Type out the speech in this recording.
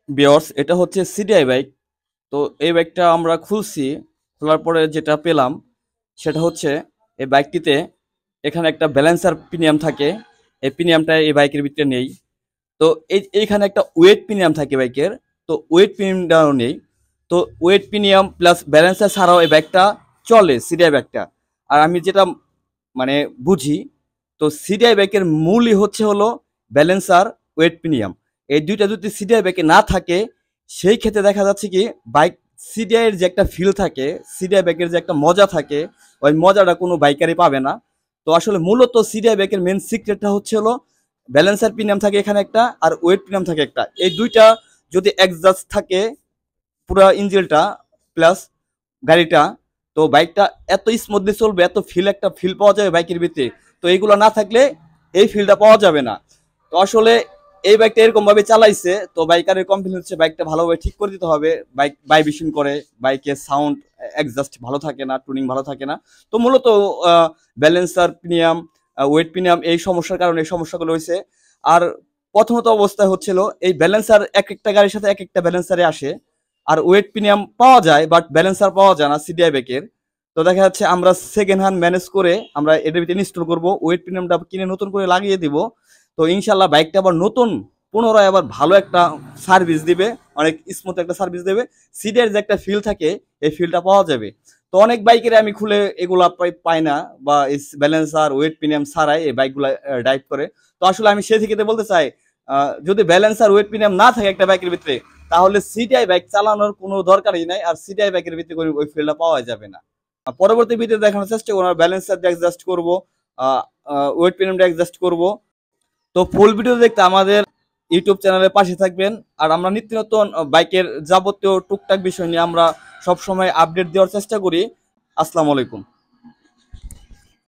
Viewers, এটা হচ্ছে CDI bike. তো এই বাইকটা আমরা খুলছি। খোলার পরে যেটা পেলাম সেটা হচ্ছে এই বাইকটিতে এখানে একটা ব্যালেন্সার প্রিমিয়াম থাকে। এই প্রিমিয়ামটা এই বাইকের ভিতরে নেই। তো এইখানে একটা ওয়েট প্রিমিয়াম থাকে বাইকের। তো ওয়েট প্রিমিয়ামটাও নেই। তো ওয়েট প্রিমিয়াম প্লাস ব্যালেন্সার ছাড়াও এই বাইকটা চলে সিডিআই বাইকটা। আর আমি যেটা মানে বুঝি, তো সিডিআই বাইকের মূলই হলো ব্যালেন্সার, ওয়েট প্রিমিয়াম। এই দুইটা যদি সিডিআই বাইকে না থাকে, সেই ক্ষেত্রে দেখা যাচ্ছে কি বাইক সিডিআই এর যে একটা ফিল থাকে, সিডিআই বাইকের যে একটা মজা থাকে, ওই মজাটা কোনো বাইকারই পাবে না। তো আসলে মূলত সিডিআই বাইকের মেন সিক্রেটটা হলো ব্যালেন্সার প্রিমিয়াম থাকে এখানে একটা, আর ওয়েট প্রিমিয়াম থাকে একটা। এই দুইটা যদি অ্যাডজাস্ট থাকে পুরো ইঞ্জিনটা প্লাস গাড়িটা, তো বাইকটা এত স্মুথলি চলবে, এত একটা ফিল পাওয়া যাবে বাইকের ভিতরে। তো এইগুলো না থাকলে এই ফিলটা পাওয়া যাবে না। তো আসলে এই বাইকটা এরকম ভাবে চালাইছে, তো বাইকারের কমপ্লেন হচ্ছে বাইকটা ভালোভাবে ঠিক করে দিতে হবে। বাইক ভাইব্রেশন করে, বাইকের সাউন্ড অ্যাডজাস্ট ভালো থাকে না, টুনিং ভালো থাকে না। তো মূলত ব্যালেন্সার প্রিমিয়াম, ওয়েট প্রিমিয়াম এই সমস্যার কারণে এই সমস্যাগুলো হয়েছে। আর প্রথমত অবস্থায় হচ্ছিল এই ব্যালেন্সার এক একটা গাড়ির সাথে এক একটা ব্যালেন্সারে আসে, আর ওয়েট প্রিমিয়াম পাওয়া যায় বাট ব্যালেন্সার পাওয়া যায় না সিডিআই ব্যাকের। তো দেখা যাচ্ছে আমরা সেকেন্ড হ্যান্ড ম্যানেজ করে আমরা এটার ভিতরে ইনস্টল করবো, ওয়েট প্রিমিয়ামটা কিনে নতুন করে লাগিয়ে দিব। তো ইনশাল্লাহ বাইকটা আবার নতুন পুনরায় আবার ভালো একটা সার্ভিস দিবে, অনেক স্মুথ একটা সার্ভিস দেবে। সিডিআই যে একটা ফিল থাকে, এই ফিলটা পাওয়া যাবে। তো অনেক বাইকের আমি খুলে এগুলা পাই না, বা ব্যালেন্সার ওয়েট প্রিমিয়াম ছাড়াই এই বাইকগুলা ড্রাইভ করে। তো আসলে আমি সে থেকে বলতে চাই, যদি ব্যালেন্সার ওয়েট প্রিমিয়াম না থাকে একটা বাইকের ভিতরে, তাহলে সিটিআই বাইক চালানোর কোনো দরকারই নাই, আর সিটিআই বাইকের ভিতরে করে ওই ফিলটা পাওয়া যাবে না। পরবর্তী ভিডিও দেখানোর চেষ্টা করবো, ব্যালেন্সার অ্যাডজাস্ট করবো, ওয়েট প্রিমিয়ামটা অ্যাডজাস্ট করবো। তো ফুল ভিডিও দেখতে আমাদের ইউটিউব চ্যানেলের পাশে থাকবেন। আর আমরা নিত্য নতুন বাইকের যাবতীয় টুকটাক বিষয় নিয়ে আমরা সবসময় আপডেট দেওয়ার চেষ্টা করি। আসসালামু আলাইকুম।